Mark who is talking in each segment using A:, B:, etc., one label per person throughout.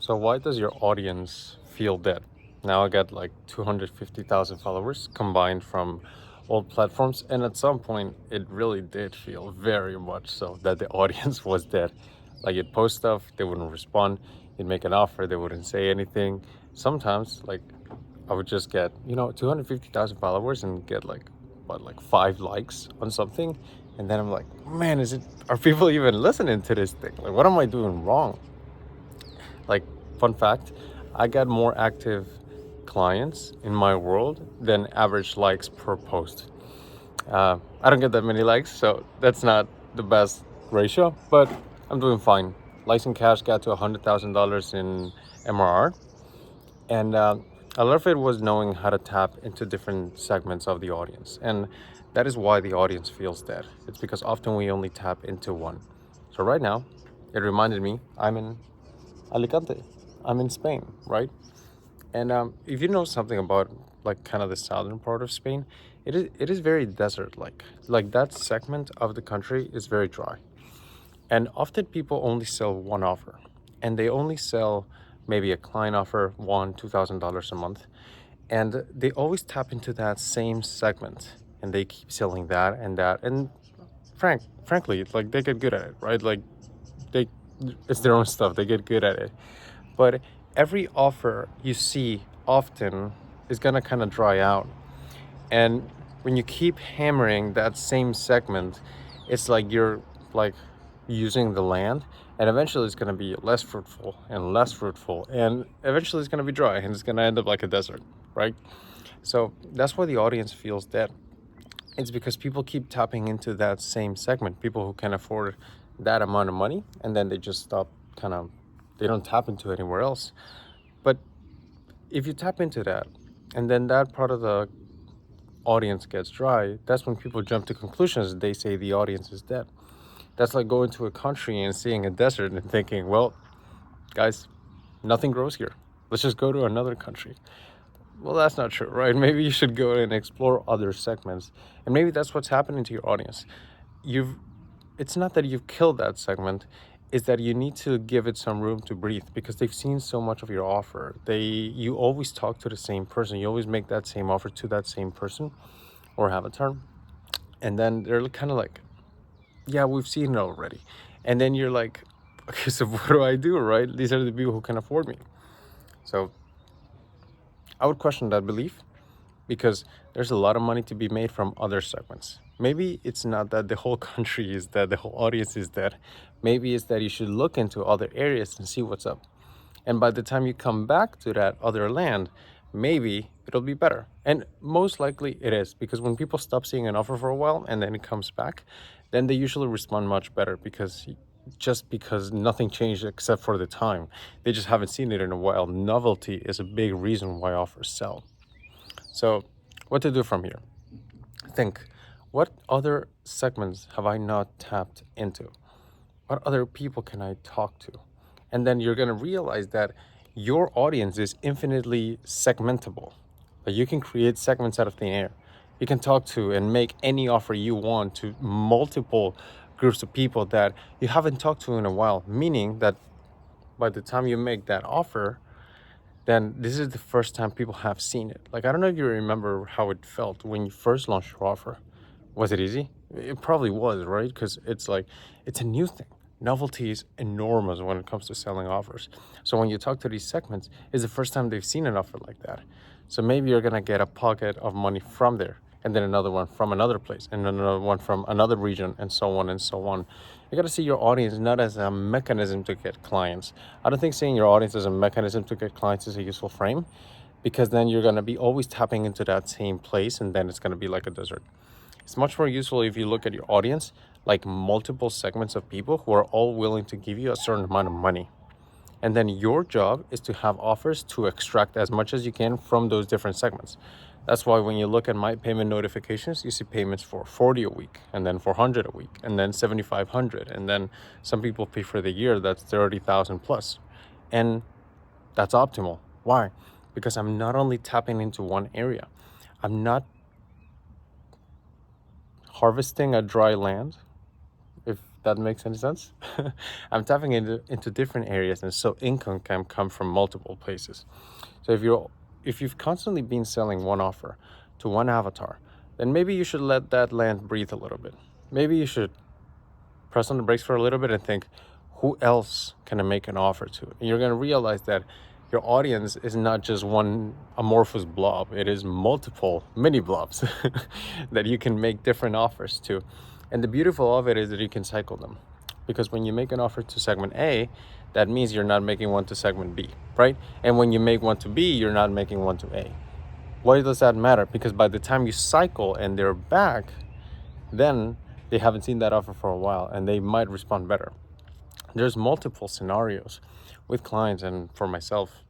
A: So why does your audience feel dead? Now I got like 250,000 followers combined from all platforms, and at some point it really did feel very much so that the audience was dead. Like you'd post stuff, they wouldn't respond. You'd make an offer, they wouldn't say anything. Sometimes, like I would just get 250,000 followers and get like 5 likes on something, and then I'm like, man, are people even listening to this thing? Like, what am I doing wrong? Like, fun fact, I got more active clients in my world than average likes per post. I don't get that many likes, so that's not the best ratio, but I'm doing fine. License Cash got to $100,000 in MRR, and a lot of it was knowing how to tap into different segments of the audience, and that is why the audience feels dead. It's because often we only tap into one. So right now, it reminded me I'm in Alicante. I'm in Spain, right? And if you know something about like kind of the southern part of Spain, it is very desert-like. Like that segment of the country is very dry, and often people only sell one offer, and they only sell maybe a client offer $2,000 a month, and they always tap into that same segment, and they keep selling that and that, and frankly, like they get good at it, right? Like they it's their own stuff, they get good at it, but every offer you see often is gonna kind of dry out. And when you keep hammering that same segment, it's like you're like using the land, and eventually it's gonna be less fruitful and less fruitful, and eventually it's gonna be dry and it's gonna end up like a desert, right? So that's why the audience feels dead. It's because people keep tapping into that same segment, people who can afford that amount of money, and then they just stop they don't tap into anywhere else. But if you tap into that, and then that part of the audience gets dry, that's when people jump to conclusions. They say the audience is dead. That's like going to a country and seeing a desert and thinking, well, guys, nothing grows here. Let's just go to another country. Well, that's not true, right? Maybe you should go and explore other segments. And maybe that's what's happening to your audience. You've It's not that you've killed that segment, is that you need to give it some room to breathe, because they've seen so much of your offer. You always talk to the same person. You always make that same offer to that same person or have a term. And then they're kind of like, yeah, we've seen it already. And then you're like, okay, so what do I do, right? These are the people who can afford me. So I would question that belief, because there's a lot of money to be made from other segments. Maybe it's not that the whole country is dead, the whole audience is dead. Maybe it's that you should look into other areas and see what's up. And by the time you come back to that other land, maybe it'll be better. And most likely it is, because when people stop seeing an offer for a while and then it comes back, then they usually respond much better, because nothing changed except for the time. They just haven't seen it in a while. Novelty is a big reason why offers sell. So, what to do from here? Think, what other segments have I not tapped into? What other people can I talk to? And then you're going to realize that your audience is infinitely segmentable. Like you can create segments out of thin air. You can talk to and make any offer you want to multiple groups of people that you haven't talked to in a while, meaning that by the time you make that offer, then this is the first time people have seen it. Like, I don't know if you remember how it felt when you first launched your offer. Was it easy? It probably was, right? Because it's a new thing. Novelty is enormous when it comes to selling offers. So when you talk to these segments, it's the first time they've seen an offer like that. So maybe you're gonna get a pocket of money from there, and then another one from another place, and another one from another region, and so on and so on. You got to see your audience not as a mechanism to get clients. I don't think seeing your audience as a mechanism to get clients is a useful frame, because then you're going to be always tapping into that same place, and then it's going to be like a desert. It's much more useful if you look at your audience like multiple segments of people who are all willing to give you a certain amount of money. And then your job is to have offers to extract as much as you can from those different segments. That's why when you look at my payment notifications, you see payments for 40 a week, and then 400 a week, and then 7,500. And then some people pay for the year, that's 30,000 plus. And that's optimal. Why? Because I'm not only tapping into one area. I'm not harvesting a dry land, if that makes any sense. I'm tapping into different areas, and so income can come from multiple places. So if you've constantly been selling one offer to one avatar, then maybe you should let that land breathe a little bit. Maybe you should press on the brakes for a little bit and think, who else can I make an offer to? And you're going to realize that your audience is not just one amorphous blob, it is multiple mini blobs that you can make different offers to. And the beautiful of it is that you can cycle them. Because when you make an offer to segment A, that means you're not making one to segment B, right? And when you make one to B, you're not making one to A. Why does that matter? Because by the time you cycle and they're back, then they haven't seen that offer for a while and they might respond better. There's multiple scenarios with clients and for myself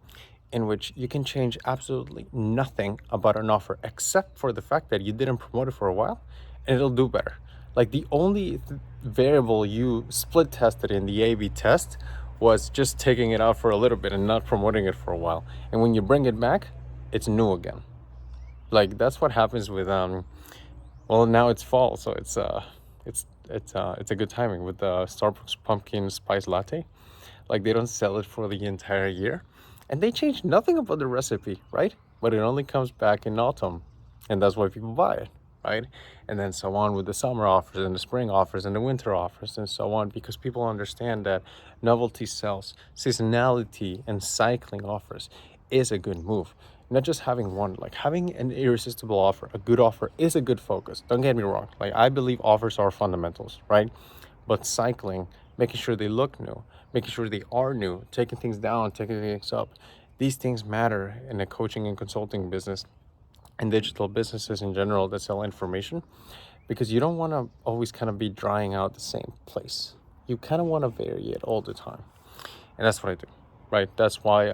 A: in which you can change absolutely nothing about an offer except for the fact that you didn't promote it for a while and it'll do better. Like the only variable you split tested in the A/B test was just taking it out for a little bit and not promoting it for a while. And when you bring it back, it's new again. Like that's what happens with well, now it's fall, so it's a good timing with the Starbucks pumpkin spice latte. Like they don't sell it for the entire year, and they change nothing about the recipe, right? But it only comes back in autumn, and that's why people buy it, right? And then so on with the summer offers and the spring offers and the winter offers and so on, because people understand that novelty sells, seasonality and cycling offers is a good move. Not just having one, like having an irresistible offer, a good offer is a good focus. Don't get me wrong. Like I believe offers are fundamentals, right? But cycling, making sure they look new, making sure they are new, taking things down, taking things up, these things matter in a coaching and consulting business and digital businesses in general that sell information, because you don't want to always kind of be drying out the same place. You kind of want to vary it all the time. And that's what I do, right? That's why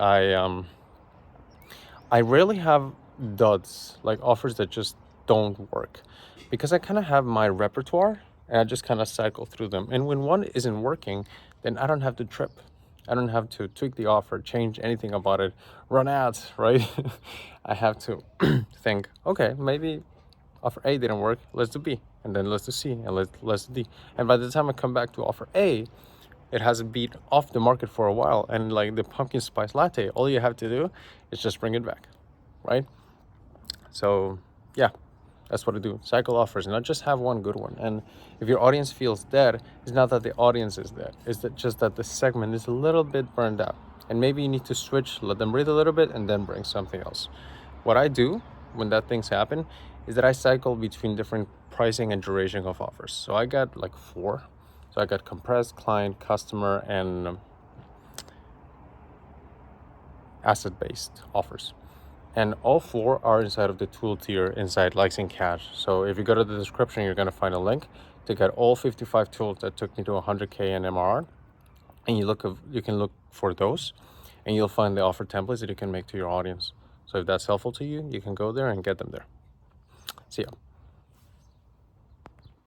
A: I rarely have duds, like offers that just don't work, because I kind of have my repertoire and I just kind of cycle through them. And when one isn't working, then I don't have to trip. I don't have to tweak the offer, change anything about it, run ads, right? I have to think, okay, maybe offer A didn't work, let's do B, and then let's do C, and let's do D. And by the time I come back to offer A, it hasn't been off the market for a while, and like the pumpkin spice latte, all you have to do is just bring it back, right? So yeah, that's what I do. Cycle offers, not just have one good one. And if your audience feels dead, it's not that the audience is dead, it's that just that the segment is a little bit burned out, and maybe you need to switch, let them breathe a little bit, and then bring something else. What I do when that things happen is that I cycle between different pricing and duration of offers. So I got like four. So I got compressed, client, customer, and asset-based offers. And all four are inside of the tool tier inside Likes and Cash. So if you go to the description, you're going to find a link to get all 55 tools that took me to 100K in MRR. And you can look for those, and you'll find the offer templates that you can make to your audience. So if that's helpful to you, you can go there and get them there. See ya.